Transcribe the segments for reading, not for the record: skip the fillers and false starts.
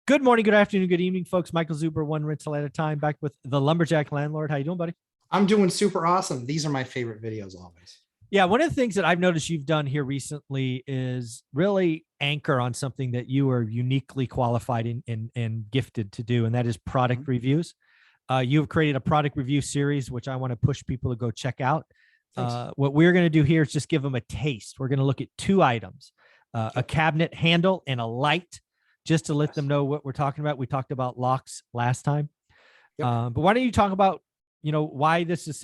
Good morning, good afternoon, good evening, folks. Michael Zuber, one rental at a time, back with the Lumberjack Landlord. How you doing, buddy? I'm doing super awesome. These are my favorite videos always. Yeah, one of the things that I've noticed you've done here recently is really anchor on something that you are uniquely qualified and gifted to do, and that is product Mhm. reviews. You have created a product review series, which I want to push people to go check out. Thanks. What we're going to do here is just give them a taste. We're going to look at two items, a Yep. cabinet handle and a light, just to let them Yes. know what we're talking about. We talked about locks last time. Yep. But why don't you talk about, why this is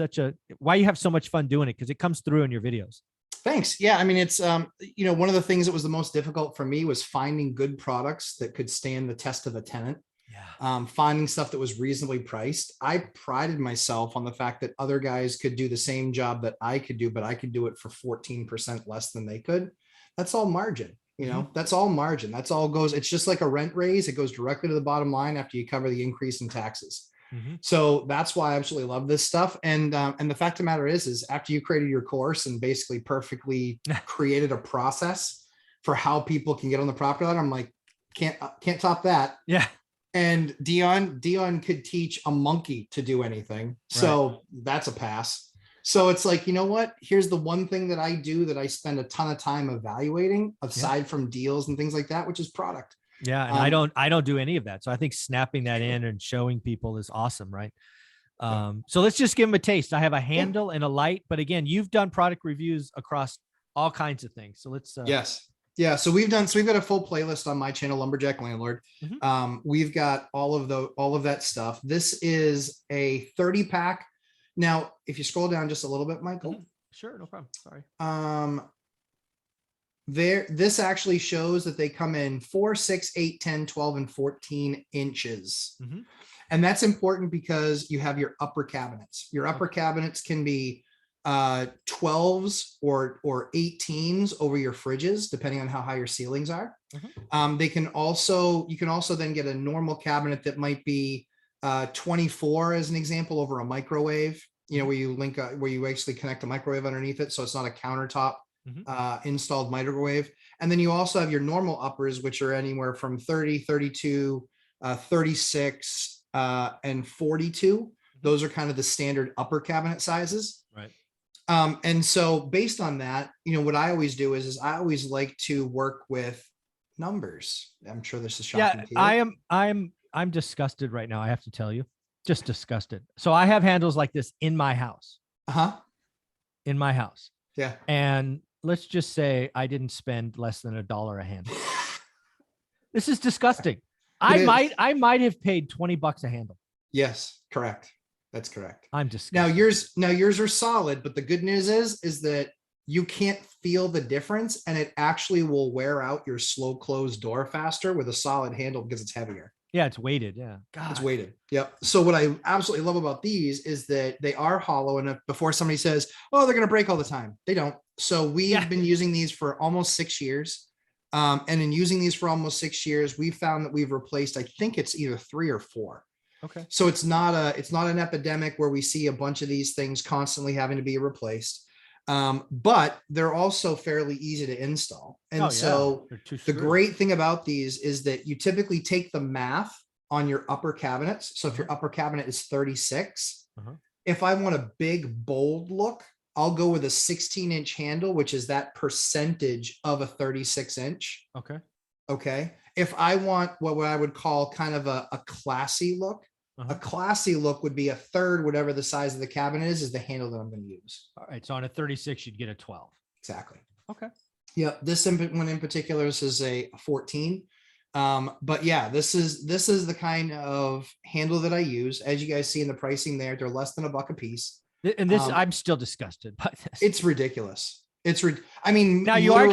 why you have so much fun doing it? Because it comes through in your videos. Thanks. Yeah, I mean, it's one of the things that was the most difficult for me was finding good products that could stand the test of a tenant. Yeah. Finding stuff that was reasonably priced. I prided myself on the fact that other guys could do the same job that I could do, but I could do it for 14% less than they could. That's all margin. That's all margin. That's all goes. It's just like a rent raise. It goes directly to the bottom line after you cover the increase in taxes. Mm-hmm. So that's why I absolutely love this stuff. And the fact of the matter is after you created your course and basically perfectly created a process for how people can get on the property ladder, I'm like, can't top that. Yeah. And Dion could teach a monkey to do anything. So that's a pass. So it's like, you know what? Here's the one thing that I do that I spend a ton of time evaluating aside from deals and things like that, which is product. Yeah. And I don't do any of that. So I think snapping that in and showing people is awesome. Right. So let's just give them a taste. I have a handle and a light, but again, you've done product reviews across all kinds of things. So let's yes. Yeah, so we've got a full playlist on my channel, Lumberjack Landlord. We've got all of that stuff. This is a 30 pack. Now, if you scroll down just a little bit, Michael. Sure, no problem. Sorry. This actually shows that they come in 4, 6, 8, 10, 12, and 14 inches. And that's important because you have your upper cabinets. Your upper cabinets can be 12s or 18s over your fridges, depending on how high your ceilings are. You can also then get a normal cabinet that might be 24 as an example over a microwave, where you actually connect a microwave underneath it. So it's not a countertop installed microwave. And then you also have your normal uppers, which are anywhere from 30, 32, 36, and 42. Those are kind of the standard upper cabinet sizes. Right. And so based on that, what I always do is I always like to work with numbers. I'm sure this is shocking to you. I'm disgusted right now. I have to tell you, just disgusted. So I have handles like this in my house. In my house. Yeah. And let's just say I didn't spend less than $1 a handle. This is disgusting. I might have paid $20 a handle. Yes, correct. That's correct. I'm disgusted. Now yours are solid, but the good news is that you can't feel the difference, and it actually will wear out your slow closed door faster with a solid handle because it's heavier. Yeah, it's weighted. Yeah. God. It's weighted. Yep. So what I absolutely love about these is that they are hollow. And before somebody says, oh, they're going to break all the time, they don't. So we've been using these for almost 6 years. And in using these for almost 6 years, we've found that we've replaced, I think it's either 3 or 4. Okay. So it's not an epidemic where we see a bunch of these things constantly having to be replaced. But they're also fairly easy to install. And so the great thing about these is that you typically take the math on your upper cabinets. So if your upper cabinet is 36, if I want a big, bold look, I'll go with a 16-inch handle, which is that percentage of a 36-inch. Okay. If I want what I would call kind of a classy look, a classy look would be a third, whatever the size of the cabinet is the handle that I'm going to use. All right. So on a 36, you'd get a 12. Exactly. Okay. Yeah. This one in particular, this is a 14. But yeah, this is the kind of handle that I use. As you guys see in the pricing there, they're less than $1 a piece. And this, I'm still disgusted by this. It's ridiculous. I mean, now you are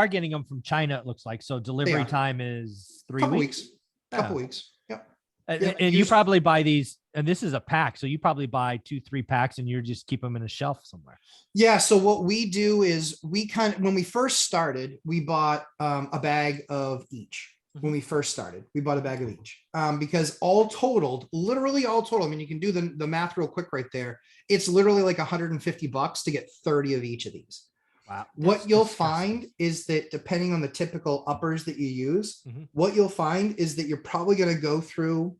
getting them from China, it looks like. So delivery time is 3 weeks. Couple weeks. Yep. And you probably buy these, and this is a pack. So you probably buy 2-3 packs and you just keep them in a shelf somewhere. Yeah. So what we do is when we first started, we bought a bag of each. When we first started, we bought a bag of each because literally all totaled. I mean, you can do the math real quick right there. It's literally like $150 to get 30 of each of these. Wow. What That's you'll disgusting. find is that depending on the typical uppers that you use, Mhm. what you'll find is that you're probably going to go through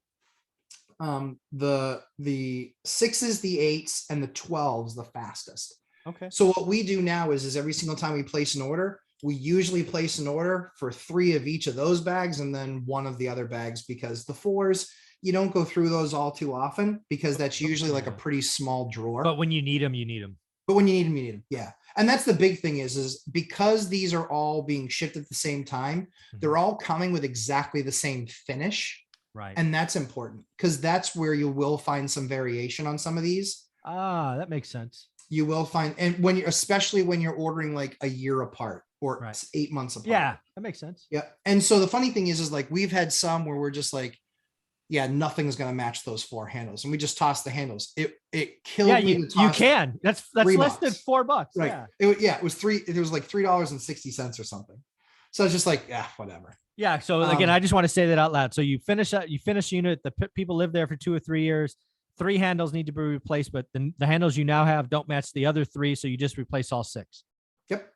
the sixes, the eights, and the 12s the fastest. Okay. So what we do now is every single time we place an order, we usually place an order for 3 of each of those bags and then 1 of the other bags, because the 4s, you don't go through those all too often because that's usually like a Yeah. pretty small drawer. But when you need them, you need them. But when you need them, you need them. Yeah. And that's the big thing is because these are all being shipped at the same time, they're all coming with exactly the same finish. Right. And that's important because that's where you will find some variation on some of these. Ah, that makes sense. You will find, and when you're, especially when you're ordering like a year apart or Right. 8 months apart. Yeah, that makes sense. Yeah. And so the funny thing is like we've had some where we're just like, yeah, nothing's going to match those 4 handles. And we just toss the handles. It killed Yeah, me. you can. That's less than $4. Right. Yeah. It was like $3.60 or something. So it's just like, yeah, whatever. Yeah. So again, I just want to say that out loud. So you finish unit. The people live there for 2 or 3 years. 3 handles need to be replaced, but the handles you now have don't match the other 3. So you just replace all 6. Yep.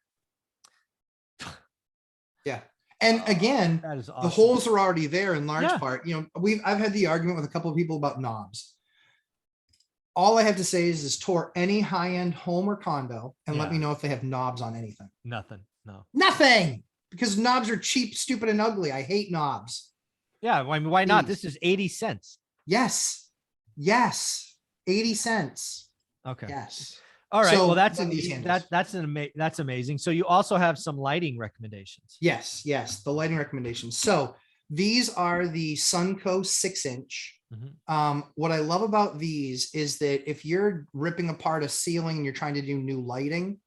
Yeah. And again, that is awesome. The holes are already there in large part. You know, I've had the argument with a couple of people about knobs. All I have to say is tour any high-end home or condo and let me know if they have knobs on anything. Nothing. No. Nothing. Because knobs are cheap, stupid, and ugly. I hate knobs. Yeah. I mean, why not? This is 80 cents. Yes. Yes. 80 cents. Okay. Yes. All right. So well, that's amazing. So you also have some lighting recommendations. Yes. Yes. The lighting recommendations. So these are the Sunco 6-inch. What I love about these is that if you're ripping apart a ceiling and you're trying to do new lighting,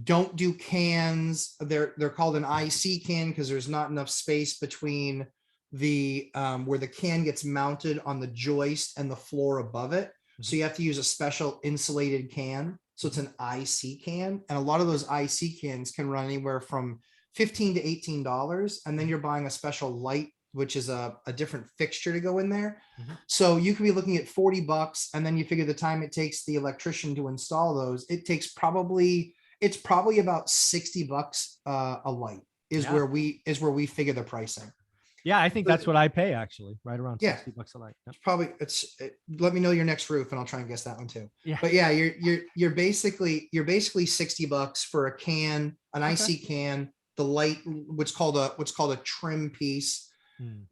don't do cans. They're called an IC can because there's not enough space between the where the can gets mounted on the joist and the floor above it. So you have to use a special insulated can. So it's an IC can. And a lot of those IC cans can run anywhere from $15 to $18. And then you're buying a special light, which is a different fixture to go in there. So you could be looking at $40, and then you figure the time it takes the electrician to install those, it's probably about $60 a light is where we figure the pricing. Yeah, I think that's what I pay actually, right around $60 a light. Yep. Let me know your next roof and I'll try and guess that one too. Yeah. But yeah, you're basically $60 for a can, an IC can, the light, what's called a trim piece.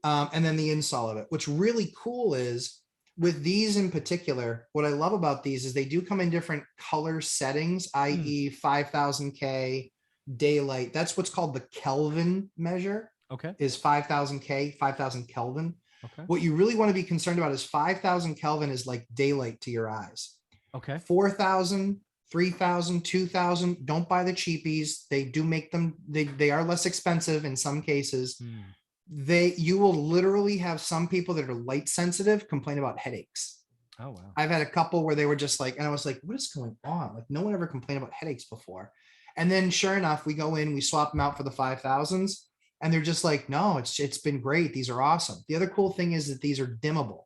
And then the install of it. What's really cool is with these in particular, what I love about these is they do come in different color settings, i.e. 5000K, daylight. That's what's called the Kelvin measure. Okay. Is 5000 Kelvin. Okay. What you really want to be concerned about is 5000 Kelvin is like daylight to your eyes. Okay. 4000, 3000, 2000. Don't buy the cheapies. They do make them, they are less expensive in some cases. You will literally have some people that are light sensitive complain about headaches. Oh, wow. I've had a couple where they were just like, and I was like, what is going on? Like no one ever complained about headaches before. And then sure enough, we go in, we swap them out for the 5000s. And they're just like, no, it's been great. These are awesome. The other cool thing is that these are dimmable.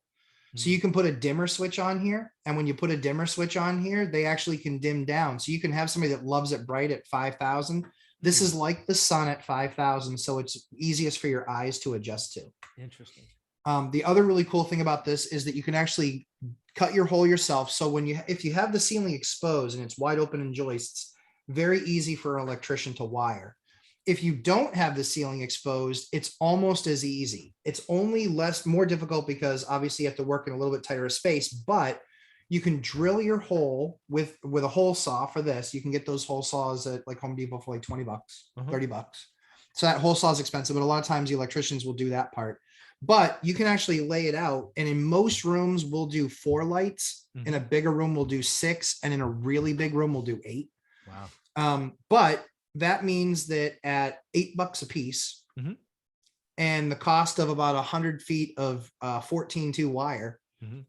So you can put a dimmer switch on here. And when you put a dimmer switch on here, they actually can dim down. So you can have somebody that loves it bright at 5000. This is like the sun at 5000. So it's easiest for your eyes to adjust to. Interesting. The other really cool thing about this is that you can actually cut your hole yourself. So if you have the ceiling exposed and it's wide open in joists, very easy for an electrician to wire. If you don't have the ceiling exposed, it's almost as easy. It's only more difficult because obviously you have to work in a little bit tighter space, but you can drill your hole with a hole saw for this. You can get those hole saws at like Home Depot for like $20, $30. So that hole saw is expensive, but a lot of times the electricians will do that part. But you can actually lay it out. And in most rooms, we'll do 4 lights. In a bigger room, we'll do 6. And in a really big room, we'll do 8. Wow. But that means that at $8 a piece and the cost of about 100 feet of 14-2 wire,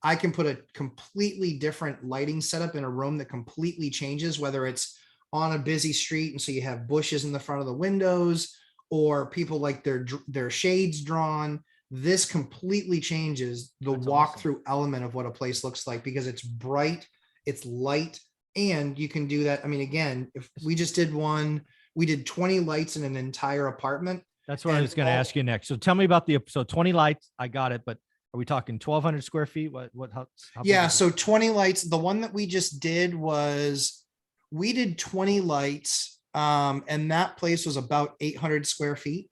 I can put a completely different lighting setup in a room that completely changes, whether it's on a busy street. And so you have bushes in the front of the windows or people like their shades drawn. This completely changes the walkthrough element of what a place looks like because it's bright, it's light, And you can do that. I mean, again, if we just did one, we did 20 lights in an entire apartment. That's what I And was going to all- ask you next. So tell me about so 20 lights. I got it, but are we talking 1,200 square feet? How big Yeah, is it? so 20 lights. The one that we just did we did 20 lights, and that place was about 800 square feet.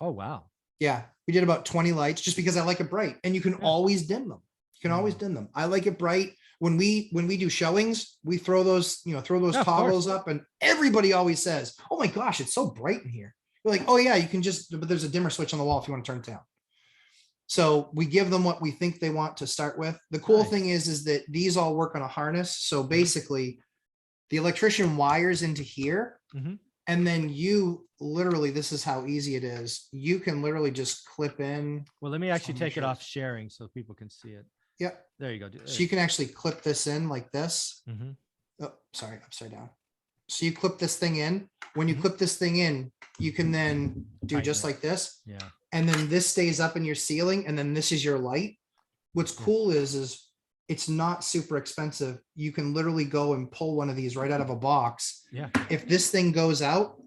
Oh, wow. Yeah, we did about 20 lights just because I like it bright, and you can always dim them. You can always dim them. I like it bright. When we do showings, we throw those, Yeah, of toggles course. up, and everybody always says, "Oh my gosh, it's so bright in here." You're like, "Oh yeah, you can but there's a dimmer switch on the wall if you want to turn it down." So we give them what we think they want to start with. The cool Nice. thing is that these all work on a harness. So basically, the electrician wires into here, Mhm. and then you literally, this is how easy it is. You can literally just clip in. Well, let me actually Let me take it show off sharing so people can see it. Yep. There you go. So you can actually clip this in like this. Mhm. Oh, sorry, upside down. So you clip this thing in. When you Mhm. clip this thing in, you can then do Tighten just it. like this. Yeah. And then this stays up in your ceiling, and then this is your light. What's cool is it's not super expensive. You can literally go and pull one of these right out of a box. Yeah. If this thing goes out,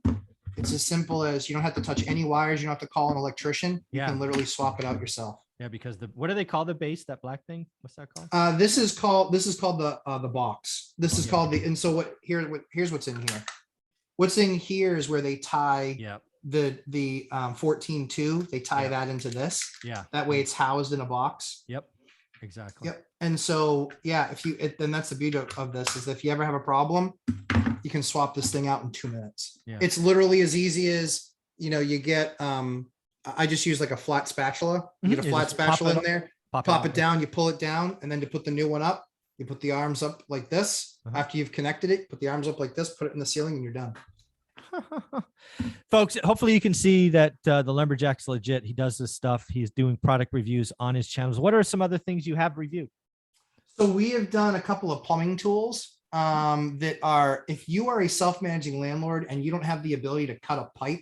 it's as simple as you don't have to touch any wires. You don't have to call an electrician. You Yeah. can literally swap it out yourself. Yeah, because what do they call the base? That black thing? What's that called? This is called the box. This is yeah. called and so here's what's in here. What's in here is where they tie Yeah. the 14.2. They tie Yeah. that into this. Yeah. That way it's housed in a box. Yep. Exactly. Yep. And so, yeah, then that's the beauty of this is if you ever have a problem, you can swap this thing out in 2 minutes. Yeah. It's literally as easy as, you get, I just use like a flat spatula. You get a You flat just pop spatula it in up, there, pop pop out. it down, you pull it down, and then to put the new one up, you put the arms up like this. After you've connected it, put the arms up like this, put it in the ceiling, and you're done. Folks, hopefully you can see that the Lumberjack's legit. He does this stuff. He's doing product reviews on his channels. What are some other things you have reviewed? So we have done a couple of plumbing tools that are, if you are a self-managing landlord and you don't have the ability to cut a pipe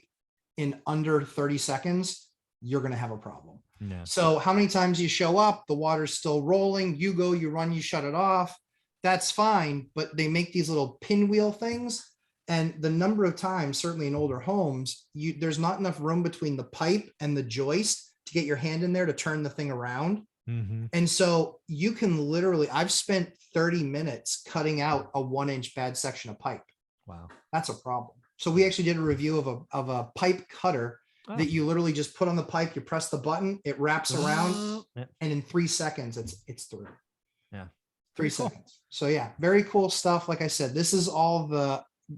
in under 30 seconds, you're going to have a problem. Yeah. So how many times you show up, the water's still rolling, you go, you run, you shut it off. That's fine. But they make these little pinwheel things. And the number of times, certainly in older homes, there's not enough room between the pipe and the joist to get your hand in there to turn the thing around. Mm-hmm. And so you can literally, I've spent 30 minutes cutting out a 1-inch bad section of pipe. Wow. That's a problem. So we actually did a review of a pipe cutter that you literally just put on the pipe, you press the button, it wraps around, and in 3 seconds, it's through. Yeah. 3 seconds. So yeah, very cool stuff. Like I said, this is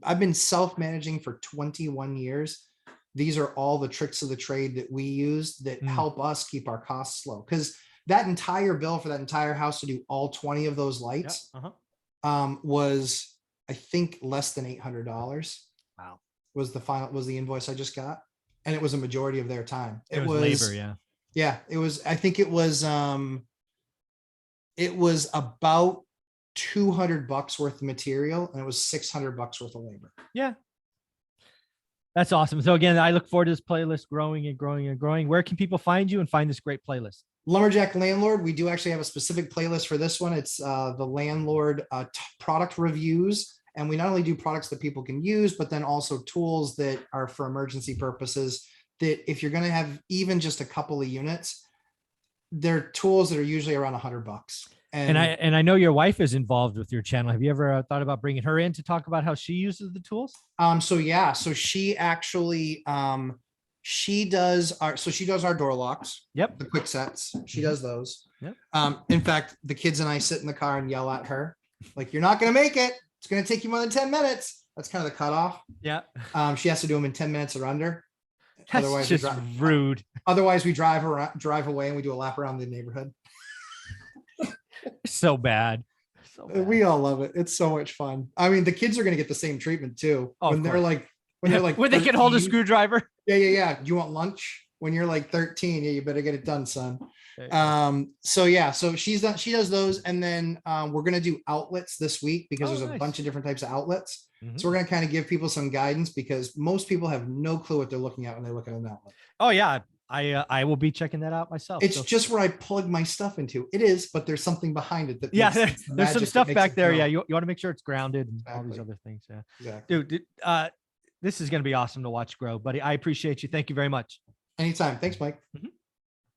I've been self-managing for 21 years. These are all the tricks of the trade that we use that help us keep our costs low. Because that entire bill for that entire house to do all 20 of those lights was, I think, less than $800. Wow. Was the invoice I just got. And it was a majority of their time. It was labor. Yeah. Yeah. It was, I think it was about $200 worth of material, and it was $600 worth of labor. Yeah. That's awesome. So again, I look forward to this playlist growing and growing and growing. Where can people find you and find this great playlist? Lumberjack Landlord. We do actually have a specific playlist for this one. It's the landlord product reviews. And we not only do products that people can use, but then also tools that are for emergency purposes, that if you're going to have even just a couple of units, they're tools that are usually around $100. And I know your wife is involved with your channel. Have you ever thought about bringing her in to talk about how she uses the tools? So she actually she does our door locks. Yep. The quick sets. She does those. Yep. In fact, the kids and I sit in the car and yell at her, like, "You're not going to make it. It's going to take you more than 10 minutes." That's kind of the cutoff. Yeah. She has to do them in 10 minutes or under. That's Otherwise, just rude. Otherwise, we drive away and we do a lap around the neighborhood. So bad. We all love it. It's so much fun. I mean, the kids are going to get the same treatment too. When they're like when they can hold a screwdriver. Yeah. Do you want lunch? When you're like 13, yeah, you better get it done, son. So she does those. And then we're going to do outlets this week because there's a bunch of different types of outlets. So we're going to kind of give people some guidance because most people have no clue what they're looking at when they look at an outlet. Oh yeah. I will be checking that out myself. It's So, just where I plug my stuff into. It is, but there's something behind it that yeah, makes the there's some magic that stuff makes back it there. go. Yeah, you want to make sure it's grounded and all these Exactly. other things. Yeah, Exactly. dude. This is going to be awesome to watch grow, buddy. I appreciate you. Thank you very much. Anytime. Thanks, Mike. Mhm.